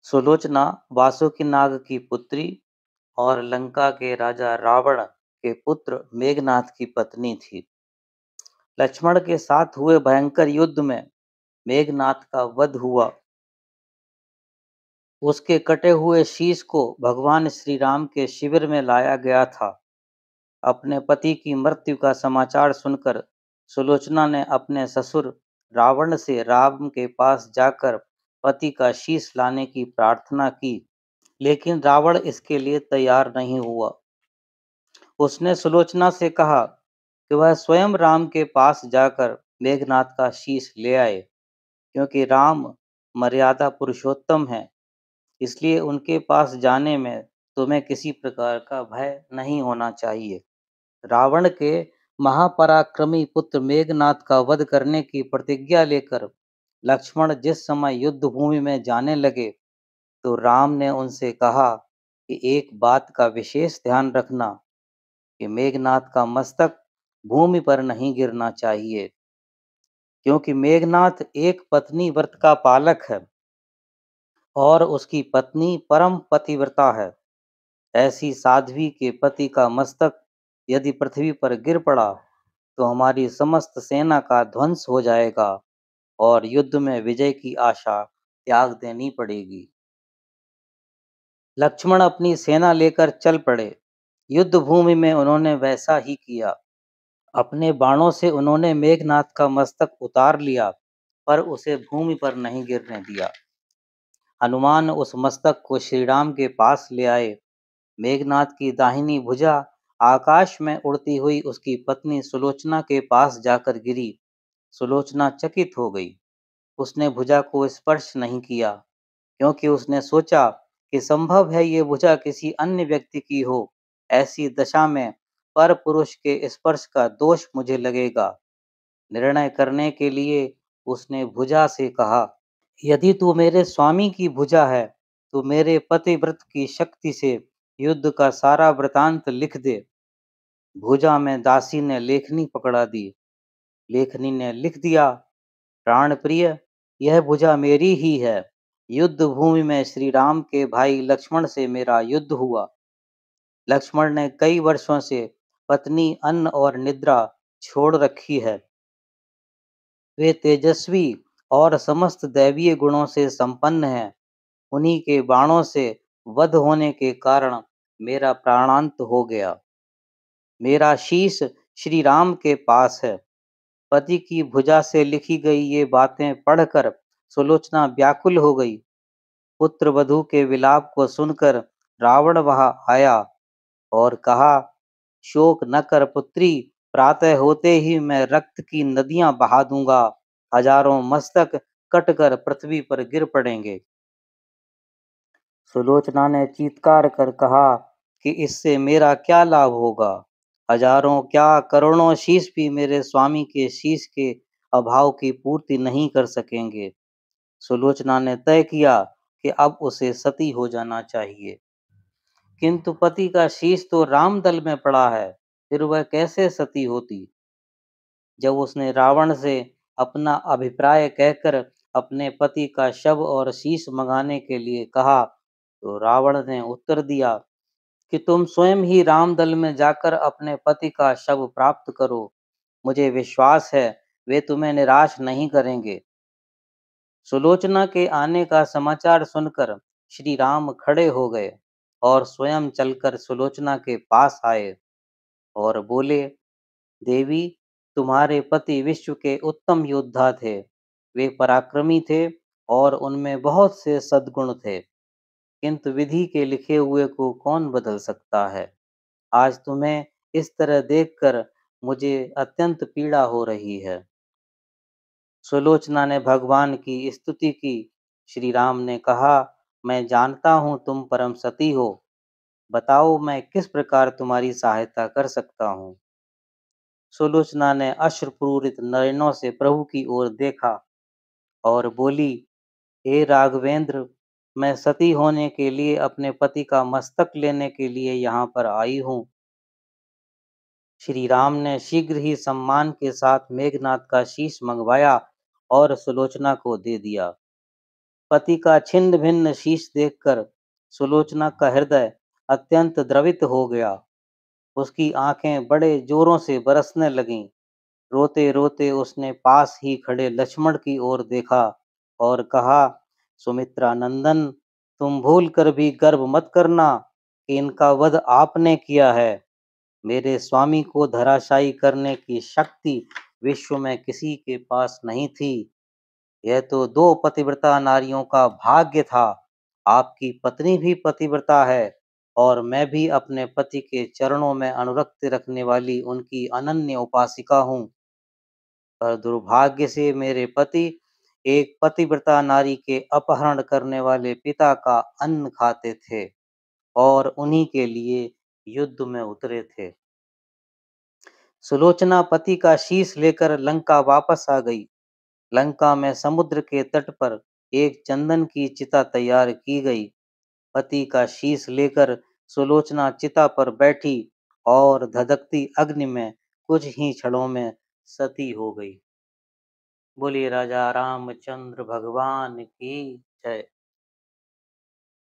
सुलोचना वासुकीनाग की पुत्री और लंका के राजा रावण के पुत्र मेघनाथ की पत्नी थी। लक्ष्मण के साथ हुए भयंकर युद्ध में मेघनाथ का वध हुआ। उसके कटे हुए शीश को भगवान श्री राम के शिविर में लाया गया था। अपने पति की मृत्यु का समाचार सुनकर सुलोचना ने अपने ससुर रावण से राम के पास जाकर पति का शीश लाने की प्रार्थना की, लेकिन रावण इसके लिए तैयार नहीं हुआ। उसने सुलोचना से कहा कि वह स्वयं राम के पास जाकर मेघनाथ का शीश ले आए, क्योंकि राम मर्यादा पुरुषोत्तम है, इसलिए उनके पास जाने में तुम्हें किसी प्रकार का भय नहीं होना चाहिए। रावण के महापराक्रमी पुत्र मेघनाथ का वध करने की प्रतिज्ञा लेकर लक्ष्मण जिस समय युद्ध भूमि में जाने लगे, तो राम ने उनसे कहा कि एक बात का विशेष ध्यान रखना कि मेघनाथ का मस्तक भूमि पर नहीं गिरना चाहिए, क्योंकि मेघनाथ एक पत्नी व्रत का पालक है और उसकी पत्नी परम पतिव्रता है। ऐसी साध्वी के पति का मस्तक यदि पृथ्वी पर गिर पड़ा तो हमारी समस्त सेना का ध्वंस हो जाएगा और युद्ध में विजय की आशा त्याग देनी पड़ेगी। लक्ष्मण अपनी सेना लेकर चल पड़े। युद्ध भूमि में उन्होंने वैसा ही किया। अपने बाणों से उन्होंने मेघनाथ का मस्तक उतार लिया, पर उसे भूमि पर नहीं गिरने दिया। हनुमान उस मस्तक को श्री राम के पास ले आए। मेघनाथ की दाहिनी भुजा आकाश में उड़ती हुई उसकी पत्नी सुलोचना के पास जाकर गिरी। सुलोचना चकित हो गई। उसने भुजा को स्पर्श नहीं किया, क्योंकि उसने सोचा कि संभव है ये भुजा किसी अन्य व्यक्ति की हो। ऐसी दशा में पर पुरुष के स्पर्श का दोष मुझे लगेगा। निर्णय करने के लिए उसने भुजा से कहा, यदि तू मेरे स्वामी की भुजा है तो मेरे पतिव्रत की शक्ति से युद्ध का सारा वृतांत लिख दे। भुजा में दासी ने लेखनी पकड़ा दी। लेखनी ने लिख दिया, प्राण प्रिय, यह भुजा मेरी ही है। युद्ध भूमि में श्री राम के भाई लक्ष्मण से मेरा युद्ध हुआ। लक्ष्मण ने कई वर्षों से पत्नी अन्न और निद्रा छोड़ रखी है। वे तेजस्वी और समस्त दैवीय गुणों से संपन्न हैं। उन्हीं के बाणों से वध होने के कारण मेरा प्राणांत हो गया। मेरा शीश श्री राम के पास है। पति की भुजा से लिखी गई ये बातें पढ़कर सुलोचना व्याकुल हो गई। पुत्र वधू के विलाप को सुनकर रावण वहां आया और कहा, शोक न कर पुत्री, प्रातः होते ही मैं रक्त की नदियां बहा दूंगा। हजारों मस्तक कटकर पृथ्वी पर गिर पड़ेंगे। सुलोचना ने चीत्कार कर कहा कि इससे मेरा क्या लाभ होगा। हजारों क्या करोड़ों शीश भी मेरे स्वामी के शीश के अभाव की पूर्ति नहीं कर सकेंगे। सुलोचना ने तय किया कि अब उसे सती हो जाना चाहिए, किंतु पति का शीश तो रामदल में पड़ा है, फिर वह कैसे सती होती। जब उसने रावण से अपना अभिप्राय कहकर अपने पति का शव और शीश मंगाने के लिए कहा, तो रावण ने उत्तर दिया कि तुम स्वयं ही रामदल में जाकर अपने पति का शव प्राप्त करो। मुझे विश्वास है वे तुम्हें निराश नहीं करेंगे। सुलोचना के आने का समाचार सुनकर श्री राम खड़े हो गए और स्वयं चलकर सुलोचना के पास आए और बोले, देवी, तुम्हारे पति विश्व के उत्तम योद्धा थे। वे पराक्रमी थे और उनमें बहुत से सद्गुण थे, किंतु विधि के लिखे हुए को कौन बदल सकता है। आज तुम्हें इस तरह देखकर मुझे अत्यंत पीड़ा हो रही है। सुलोचना ने भगवान की स्तुति की। श्री राम ने कहा, मैं जानता हूँ तुम परम सती हो। बताओ मैं किस प्रकार तुम्हारी सहायता कर सकता हूँ। सुलोचना ने अश्रुपूरित नयनों से प्रभु की ओर देखा और बोली, हे राघवेंद्र, मैं सती होने के लिए अपने पति का मस्तक लेने के लिए यहाँ पर आई हूँ। श्री राम ने शीघ्र ही सम्मान के साथ मेघनाथ का शीश मंगवाया और सुलोचना को दे दिया। पति का छिन्न भिन्न शीश देखकर सुलोचना का हृदय अत्यंत द्रवित हो गया। उसकी आंखें बड़े जोरों से बरसने लगीं। रोते रोते उसने पास ही खड़े लक्ष्मण की ओर देखा और कहा, सुमित्रा नंदन, तुम भूल कर भी गर्व मत करना कि इनका वध आपने किया है। मेरे स्वामी को धराशायी करने की शक्ति विश्व में किसी के पास नहीं थी। यह तो दो पतिव्रता नारियों का भाग्य था। आपकी पत्नी भी पतिव्रता है और मैं भी अपने पति के चरणों में अनुरक्ति रखने वाली उनकी अनन्य उपासिका हूँ। पर दुर्भाग्य से मेरे पति एक पतिव्रता नारी के अपहरण करने वाले पिता का अन्न खाते थे और उन्हीं के लिए युद्ध में उतरे थे। सुलोचना पति का शीश लेकर लंका वापस आ गई। लंका में समुद्र के तट पर एक चंदन की चिता तैयार की गई। पति का शीश लेकर सुलोचना चिता पर बैठी और धधकती अग्नि में कुछ ही क्षणों में सती हो गई। बोलिए राजा रामचंद्र भगवान की जय।